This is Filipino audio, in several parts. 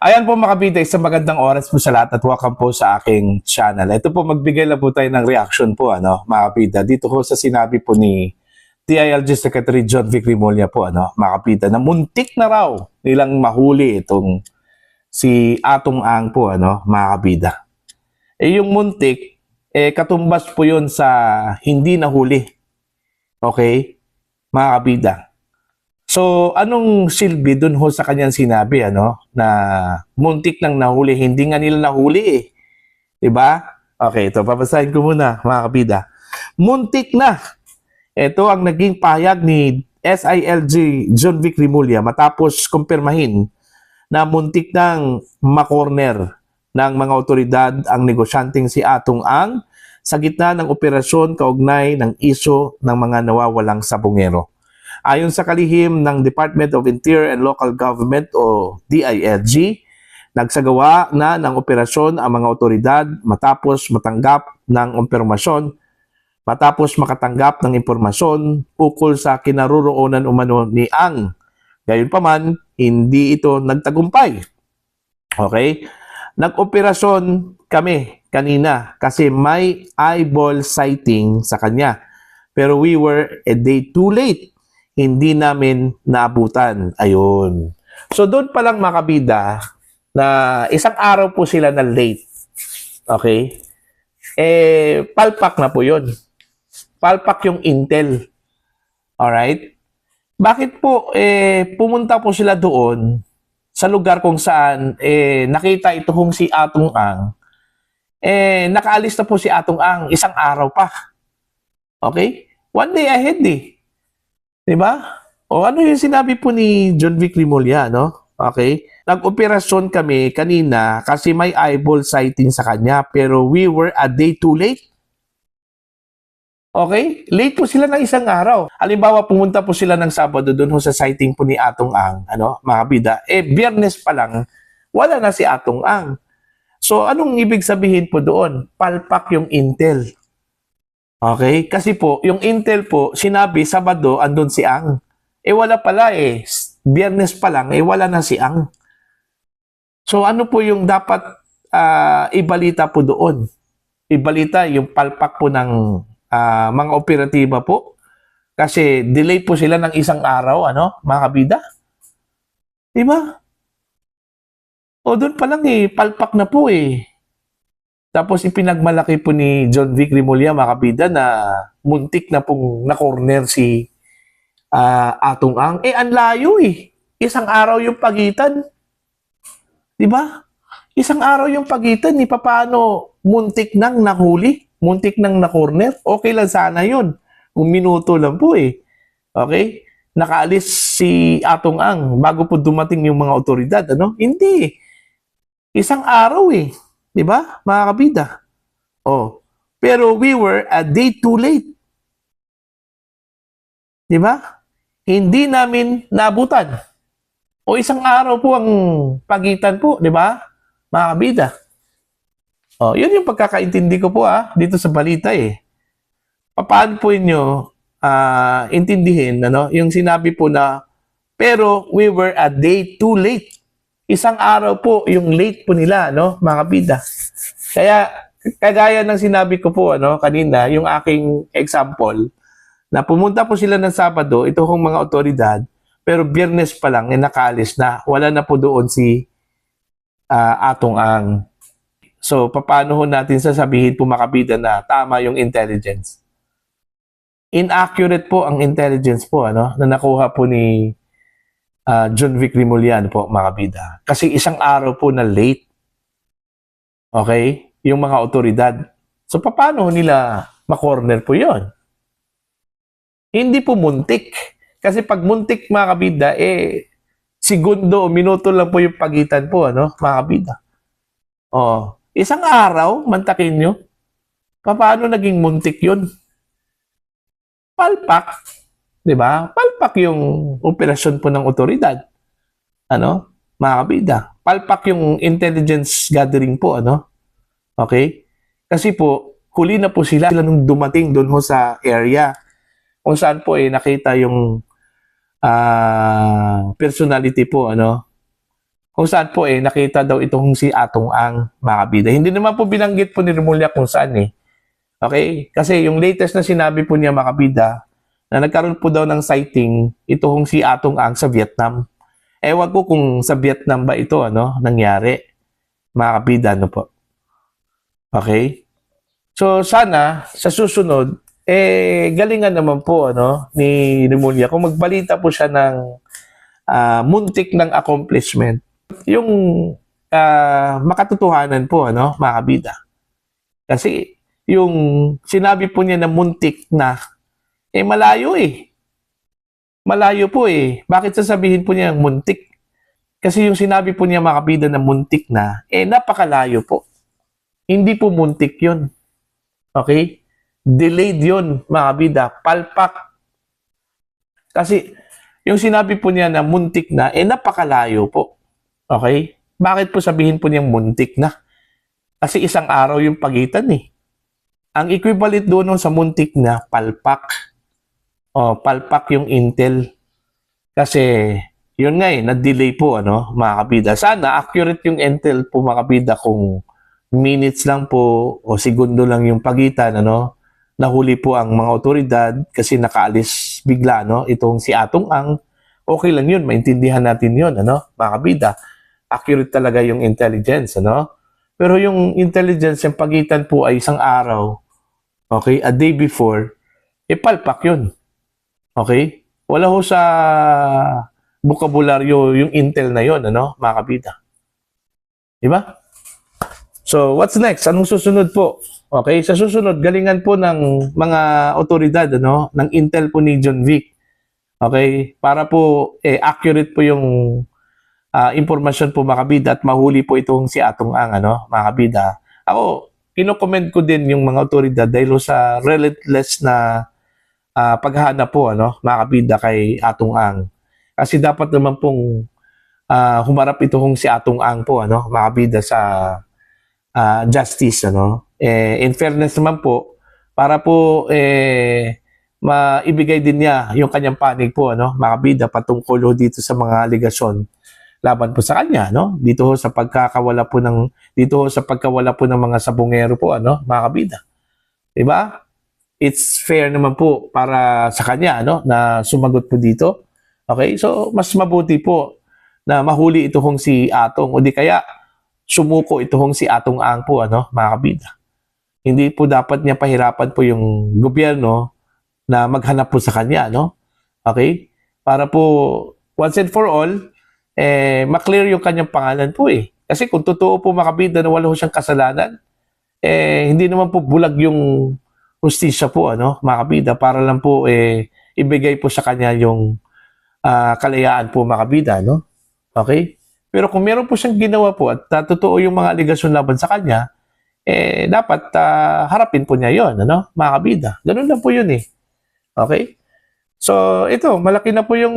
Ayan po mga kabida, isang magandang oras po sa lahat at welcome po sa aking channel. Ito po, magbigay lang po tayo ng reaction po, mga kabida. Dito po sa sinabi po ni DILG Secretary John Vic Rimulya po, mga kabida, na muntik na raw nilang mahuli itong si Atong Ang po, mga kabida. Yung muntik, katumbas po yun sa hindi nahuli. Okay? Mga kabida. So, anong silbi dun ho sa kanyang sinabi, na muntik nang nahuli, hindi nga nila nahuli eh. Diba? Okay, ito, papasahin ko muna, mga kabida. Muntik na. Ito ang naging pahayag ni SILG John Vic Rimulya matapos kumpirmahin na muntik nang makorner ng mga otoridad ang negosyanteng si Atong Ang sa gitna ng operasyon kaugnay ng isyu ng mga nawawalang sabongero. Ayon sa kalihim ng Department of Interior and Local Government o DILG, nagsagawa na ng operasyon ang mga otoridad matapos makatanggap ng impormasyon ukol sa kinaroroonan umano ni Ang. Gayunpaman, hindi ito nagtagumpay. Okay? Nag-operasyon kami kanina kasi may eyeball sighting sa kanya. Pero we were a day too late. Hindi namin naabutan. Ayun. So doon pa lang mga kabida na isang araw po sila na late. Okay? Palpak na po yun. Palpak yung intel. Alright? Bakit po pumunta po sila doon sa lugar kung saan nakita itong si Atong Ang, nakaalis na po si Atong Ang isang araw pa. Okay? One day ahead eh. Diba? O ano yung sinabi po ni John Vic Rimulya, Okay? Nag-operasyon kami kanina kasi may eyeball sighting sa kanya pero we were a day too late. Okay? Late po sila ng isang araw. Halimbawa, pumunta po sila ng Sabado doon sa sighting po ni Atong Ang, mga bida. Biyernes pa lang, wala na si Atong Ang. So, anong ibig sabihin po doon? Palpak yung intel. Okay? Kasi po, yung intel po, sinabi, Sabado, andun si Ang. Wala pala Biyernes pa lang, wala na si Ang. So, ano po yung dapat ibalita po doon? Ibalita yung palpak po ng mga operatiba po. Kasi delay po sila ng isang araw, mga kabida? Diba? O, doon pa lang palpak na po Tapos ipinagmalaki po ni John Vic Rimulya, mga kabida, na muntik na pong na-corner si Atong Ang. Ang layo Isang araw yung pagitan. Diba? Isang araw yung pagitan. Paano muntik nang nahuli? Muntik nang na-corner? Okay lang sana yun. Kung minuto lang po Okay? Nakaalis si Atong Ang bago po dumating yung mga otoridad. Hindi. Isang araw Diba, mga kabida? Pero we were a day too late. Diba? Hindi namin naabutan. Isang araw po ang pagitan po, diba, mga kabida? Yun yung pagkakaintindi ko po dito sa balita Paano po inyo intindihin, yung sinabi po na, pero we were a day too late. Isang araw po yung late po nila, mga kabida. Kaya, kagaya ng sinabi ko po, kanina, yung aking example, na pumunta po sila ng Sabado, ito kong mga otoridad, pero Biyernes pa lang, nakaalis na. Wala na po doon si Atong Ang. So, paano natin sasabihin po, mga kabida, na tama yung intelligence? Inaccurate po ang intelligence po, na nakuha po ni John Vic Rimulya po, mga kabida. Kasi isang araw po na late. Okay? Yung mga otoridad. So, paano nila makorner po yon? Hindi po muntik. Kasi pag muntik, mga kabida, segundo o minuto lang po yung pagitan po, mga kabida. Isang araw, mantakin nyo. Paano naging muntik yun? Palpak. Diba? Palpak yung operasyon po ng otoridad. Mga kabida. Palpak yung intelligence gathering po, Okay? Kasi po, huli na po sila nung dumating doon sa area kung saan po nakita yung personality po, kung saan po nakita daw itong si Atong Ang, mga kabida. Hindi naman po binanggit po ni Remulla kung saan Okay? Kasi yung latest na sinabi po niya, mga kabida, na nagkaroon po daw ng sighting itong si Atong Ang sa Vietnam. Ewan ko kung sa Vietnam ba ito nangyari, mga kabida, po. Okay? So sana sa susunod galingan naman po ni Remulla kung magbalita po siya ng muntik ng accomplishment. Yung makatotohanan po mga kabida. Kasi yung sinabi po niya na muntik na malayo Malayo po Bakit sasabihin po niya muntik? Kasi yung sinabi po niya, mga kabida, na muntik na napakalayo po. Hindi po muntik yun. Okay? Delayed yun, mga kabida. Palpak. Kasi, yung sinabi po niya na muntik na, napakalayo po. Okay? Bakit po sabihin po niyang muntik na? Kasi isang araw yung pagitan Ang equivalent doon sa muntik na, palpak. Palpak yung intel. Kasi, yun nga na-delay po, mga kabida. Sana accurate yung intel po, mga kabida, kung minutes lang po o segundo lang yung pagitan, nahuli po ang mga otoridad kasi nakaalis bigla, itong si Atong Ang. Okay lang yun, maintindihan natin yun, mga kabida. Accurate talaga yung intelligence, Pero yung intelligence, yung pagitan po ay isang araw, okay, a day before, palpak yun. Okay? Wala ho sa bukabularyo yung intel na yun, mga kabida. Diba? So, what's next? Anong susunod po? Okay, sa susunod, galingan po ng mga otoridad, ng intel po ni John Vic. Okay? Para po, accurate po yung impormasyon po, mga kabida, at mahuli po itong si Atong Ang, mga kabida. Ako, kino-comment ko din yung mga otoridad dahil sa relentless na paghahanap po, mga kabida, kay Atong Ang. Kasi dapat naman pong humarap ito kung si Atong Ang po, mga kabida, sa justice, in fairness naman po, para po maibigay din niya yung kanyang panig po, mga kabida, patungkol dito sa mga aligasyon laban po sa kanya, dito sa pagkakawala po ng mga sabongero po, mga kabida. Diba? It's fair naman po para sa kanya, na sumagot po dito. Okay? So, mas mabuti po na mahuli ito kung si Atong, o di kaya sumuko ito kung si Atong Ang po, mga kabida. Hindi po dapat niya pahirapan po yung gobyerno na maghanap po sa kanya, Okay? Para po, once and for all, maklear yung kanyang pangalan po Kasi kung totoo po, mga kabida, na wala siyang kasalanan, hindi naman po bulag yung hustisya po, mga kabida, para lang po ibigay po sa kanya yung kalayaan po, mga kabida, Okay? Pero kung meron po siyang ginawa po at totoo yung mga aligasyon laban sa kanya, dapat harapin po niya yon, mga kabida. Ganun lang po yun Okay? So, ito, malaki na po yung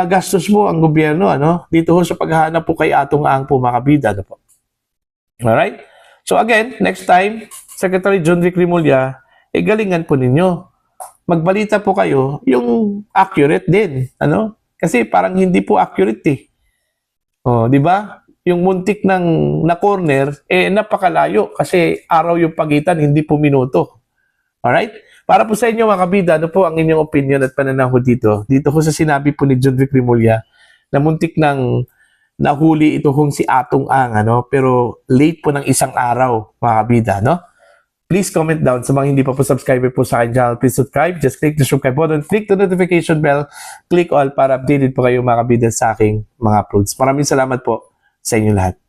gastos mo ang gobyerno, dito ho sa paghahanap po kay Atong Ang po, mga kabida, po. Alright? So again, next time, Secretary John Vic Remulla, galingan po ninyo. Magbalita po kayo yung accurate din, Kasi parang hindi po accurate di ba? Yung muntik ng na corner, napakalayo kasi araw yung pagitan, hindi po minuto. Alright? Para po sa inyo, mga kabida, ano po ang inyong opinion at pananaw dito? Dito ko sa sinabi po ni John Vic Remulla na muntik ng nahuli ito kung si Atong Ang, pero late po ng isang araw, mga kabida, Please comment down sa mga hindi pa po subscriber po sa akin channel. Please subscribe. Just click the subscribe button. Click the notification bell. Click all para updated po kayo, mga kabida, sa aking mga uploads. Maraming salamat po sa inyo lahat.